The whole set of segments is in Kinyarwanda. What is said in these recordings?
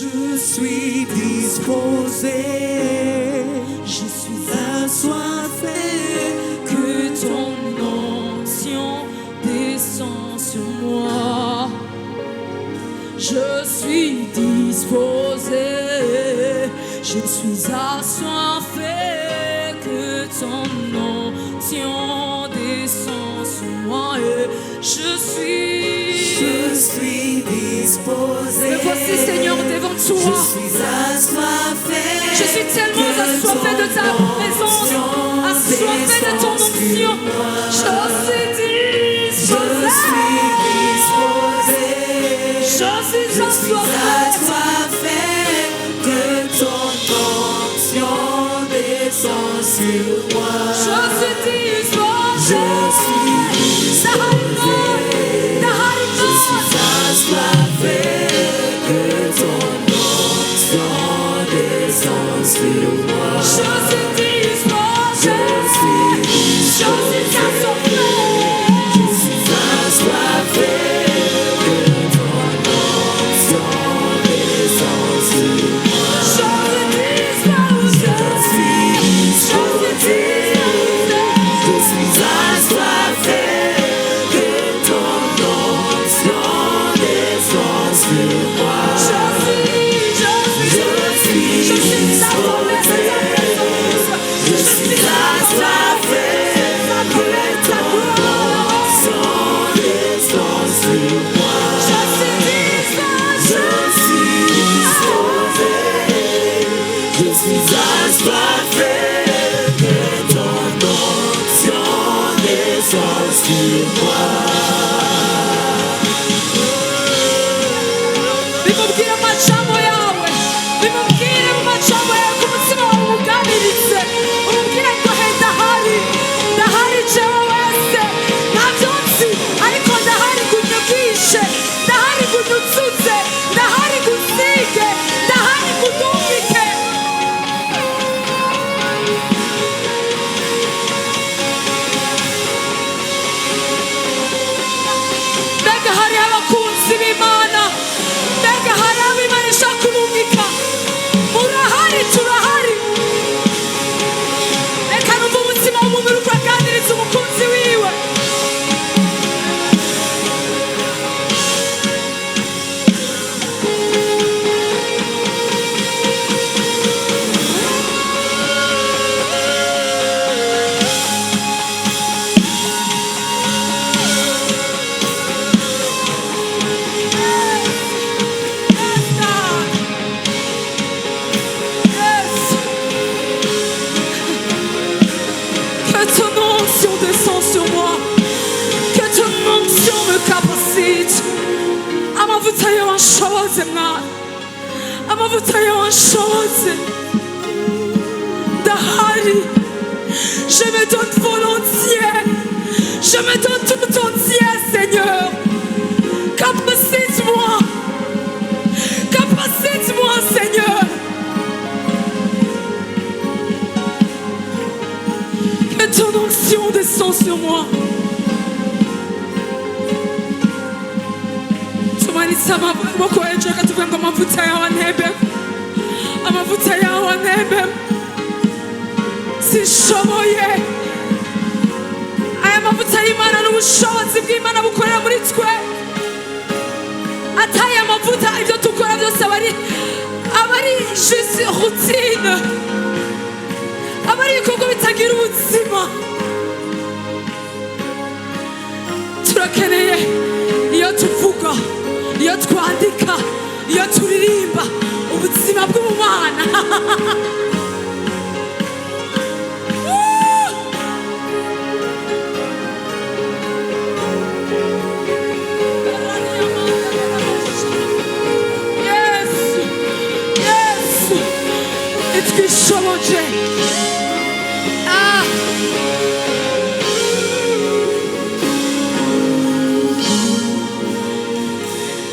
Je suis disposé, je suis assoiffé, que ton onction descend sur moi. Je suis disposé, je suis assoiffé, que ton onction descend sur moi. Et je suis disposé. Me voici, Seigneur, devant toi. Je suis assoiffé. Je suis tellement assoiffé de ta présence, assoiffé de ton onction. Je suis disposé. Je suis assoiffé, que ton onction descend sur moi. Je suis disposé. Je suis disposé. Je suis assoiffé, que ton onction descend sur moi. Je suis disposé. Je suis assoiffé. Je suis assoiffé, que ton onction descend sur moi. Je suis disposé. Je suis assoiffé, que ton onction descend sur moi. Je suis disposé. Je suis assoiffé, que ton onction descend sur moi. Je suis disposé. Je suis assoiffé, que ton onction descend sur moi. Bimubwire amajambo yawe, bimubwire mu majambo yawe ku mutima wawe umuganirize, umubwire ngo he ndahari, ndahari jewe wese, ntavyo nzi ariko ndahari kunyugishe, ndahari kunyuzuze, ndahari kunsige, ndahari kudumike. Mbega hari abakunzi b'Imana, mbega hari abo Imana ishaka kumumika. Murahari, turahari. Reka numva umutima w'umuntu uriko aganiriza umukunzi wiwe. Que ton onction descend sur moi, que ton onction me capacite. Amavuta yawe anshoboze mwana, amavuta yawe anshoboze. Ndahari, je me donne volontiers, je me donne tout entier, Seigneur. Capacite-moi, capacite-moi, Seigneur. Que ton onction descend sur moi. Tumanitse amaboko yacu reka tuvuge ngo amavuta yawe antembeko, amavuta yawe antembeko. Sinshoboye. Aya mavuta y'Imana n'ubushobozi bw'Imana bukorera muri twe. Ataye amavuta ibyo dukora byose aba ari juste routine, aba ari ibikorwa bitagira ubuzima. Turakeneye iyo tuvuga, iyo twandika, iyo turirimba ubuzima bw'Umwana. Itwishoboje.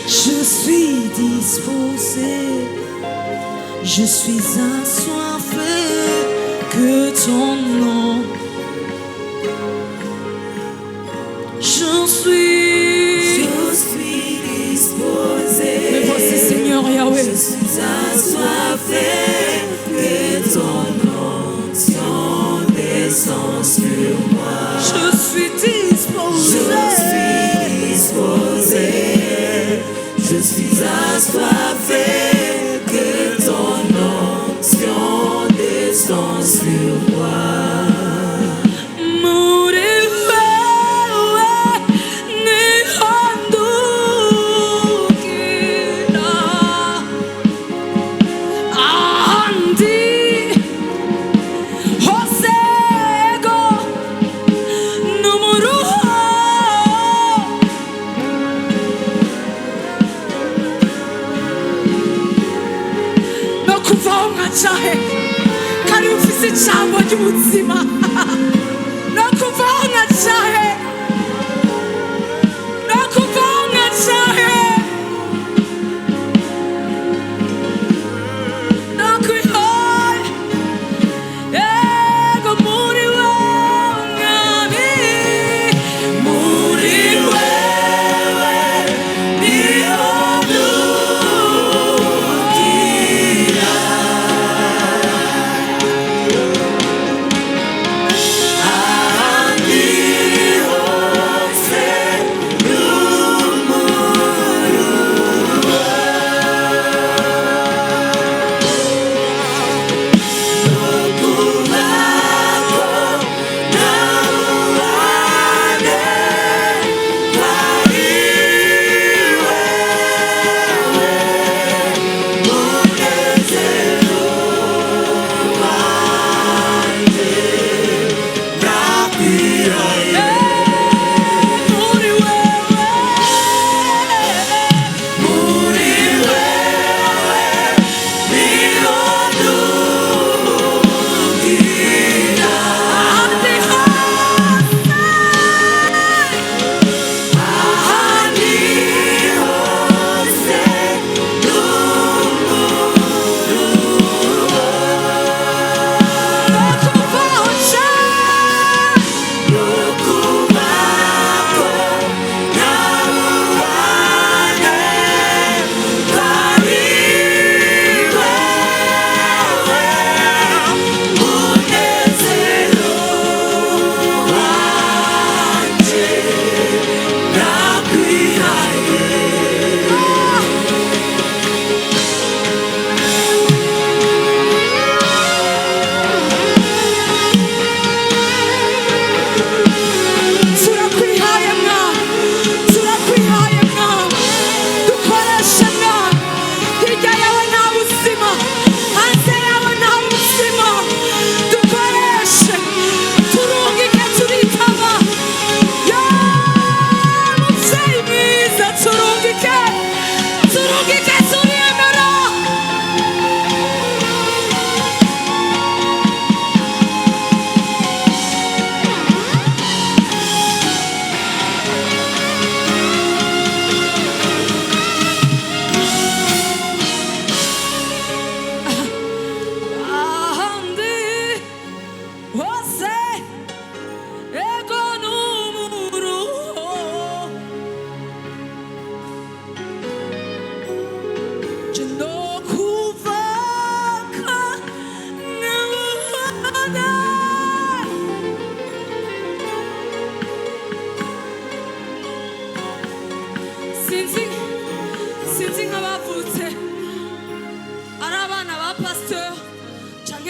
Je suis disposé, je suis assoiffé, que ton nom. Je suis disposé. Me voici, Seigneur Yahweh. Je suis suis assoiffé que ton onction descende sur moi. Je suis disposé. Je suis assoiffé que ton onction descende sur moi. Muri wewe nihondukira ahandi hosego n'umuruho no kuvaho nkacahe kari ufise ijambo ry'ubuzima no kuvaho nkacahe no kuvaho nkacahe no kwihaye ego muri wewe mwami muri wewe niho nduhukira ahandi hose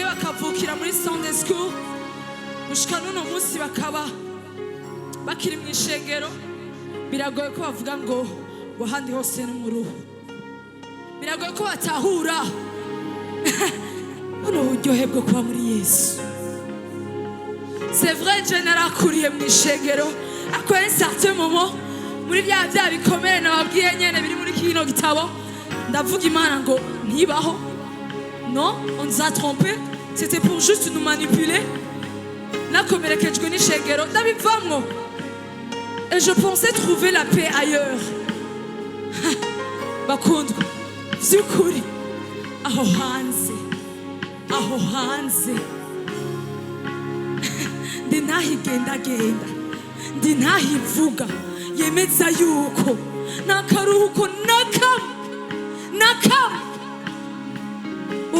bakavukira muri Sunday school gushika n'uno munsi bakaba bakiri mu ishengero, biragoye ko bavuga ngo ahandi hose no mu ruhu, biragoye ko batahura buno buryohe bwo kuba muri Yesu. C'est vrai, je narakuriye mu ishengero ariko un certain moment muri bya bikomere nababwiye nyene biri muri kino gitabo, ndavuga Imana ngo ntibaho. Non, on nous a trompés. C'était pour juste nous manipuler. Nakomerekejwe n'ishengero ndabivamwo. Et je pensais trouver la paix ailleurs. Bakundwa, vyukuri aho hanze ndi nahigendagenda, ndi nahivuga yemeza yuko nakaruhuko nakam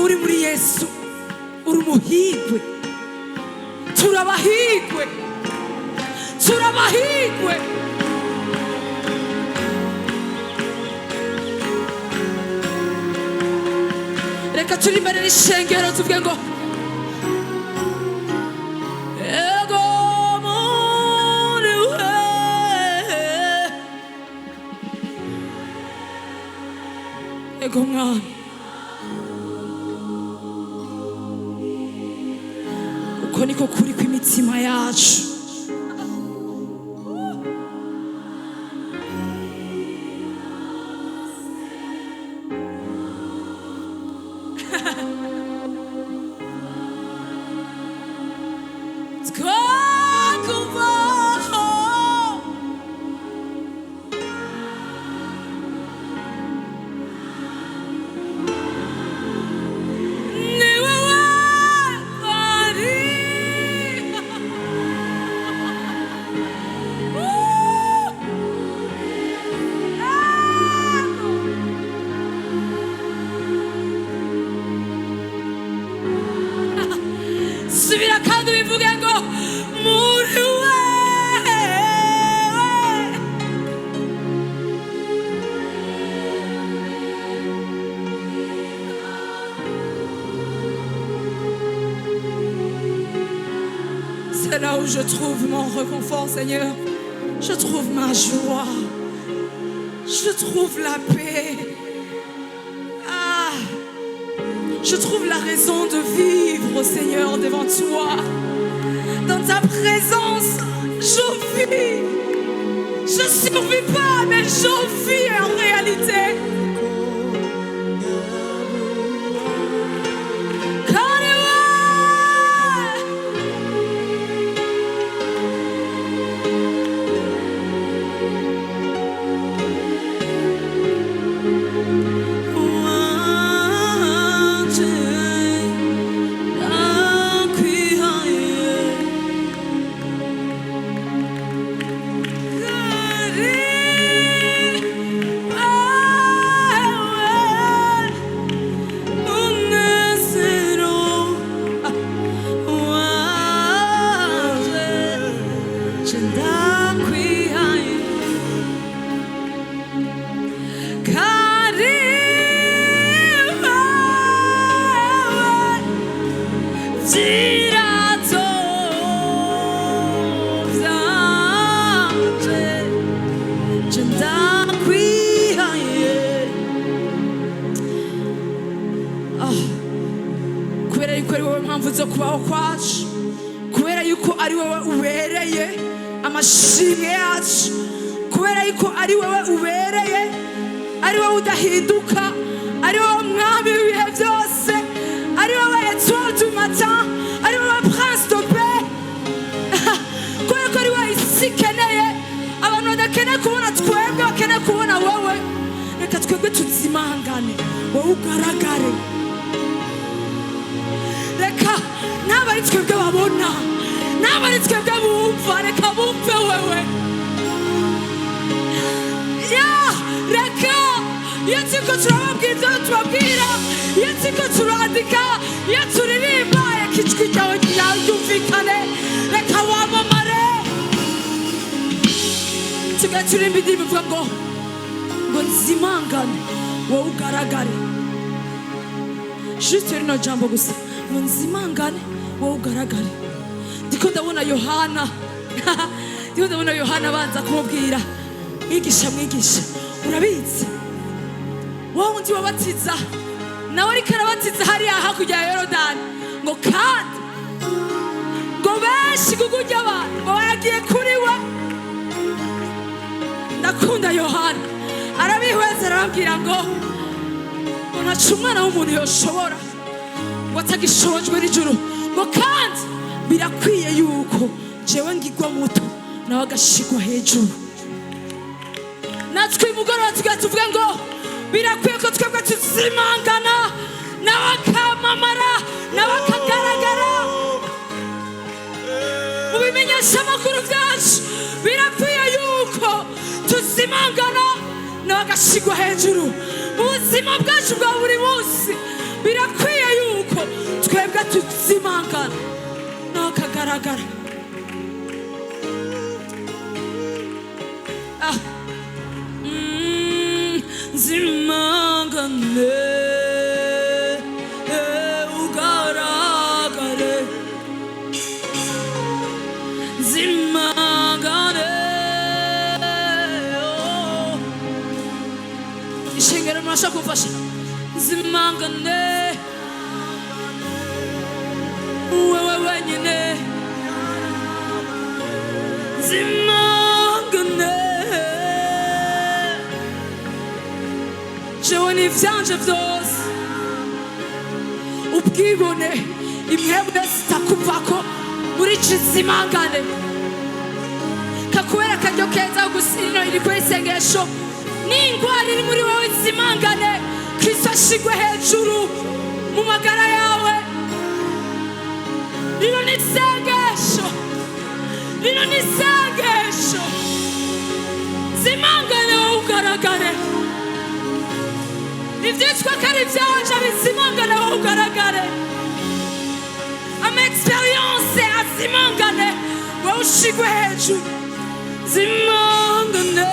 uri muri Yesu uri umuhigwe turabahigwe reka turi imbere n'ishengero tuvuge ngo ego muri we ego mwami uko niko kuri kw'imitima yacu subira kandi bivuge ngo muri we c'est là où je trouve mon réconfort, Seigneur. Je trouve ma joie, je trouve la paix. Je trouve la raison de vivre, Seigneur, devant toi. Dans ta présence, je vis. Je ne survis pas, mais je vis en réalité. zo kubaho kwacu kubera yuko ari wowe ubereye amashimwe yacu kubera yuko ari wowe ubereye ari wowe udahinduka ari wowe mwami w'ibihe byose ari wowe étoile du matin ari wowe prince de paix kubera ko ari wowe isi ikeneye abantu badakeneye kubona twebwe bakeneye kubona wowe reka twebwe tuzimangane wowe ugaragare reka ntabari twebwe babona ntabari twebwe bumva reka bumve wewe reka iyo turiko turababwira ibyo tubabwira iyo turiko turandika iyo turirimba reka ijwi ryawe ryumvikane reka wamamare tugaye turirimba indirimbo ivuga ngo nzimangane wowe ugaragare juste rino jambo gusa ngo nzimangane wowe ugaragare ndiko ndabona Yohana abanza kumubwira mwigisha urabizi wowe undi wabatiza nawe ariko arabatiza hariya hakurya ya Yorodani ngo kandi ngo benshi kugurya abantu ngo baragiye kuri we ndakunda Yohana arabihweza arababwira ngo ntacu umwana w'umuntu yoshobora ngo atagishojwe n'ijuru ngo kandi birakwiye yuko jewe ngigwa muto nawe agashigwa hejuru natwe mugoroba tuvuge ngo birakwiye ko twebwe tuzimangana nawe akamamara nawe akagaragara mu bimenyeshamakuru byacu birakwiye yuko tuzimangana nawe agashigwa hejuru mu buzima bwacu bwa buri munsi birakwiye zimangana n'akagaragara. Zimangane ugaragare, zimangane. Ishengero murashaka kumfasha. Zimangane wewe wenyine, zimangane. Jewe n'ivyanje vyose, ubwibone imwebwe zitakuvako muri kizimangane. Kakubera akaryo keza gusino iri kuri isengesho, n'ingwara iri muri wewe zimangane. Kristo ashigwe hejuru mu magara yawe. Rino ni isengesho, rino ni isengesho. Zimangane wowe ugaragare. Ivyitwa ko ari ivyanje bizimangane wowe ugaragare. Ama experience azimangane wowe ushigwe hejuru. Zimangane.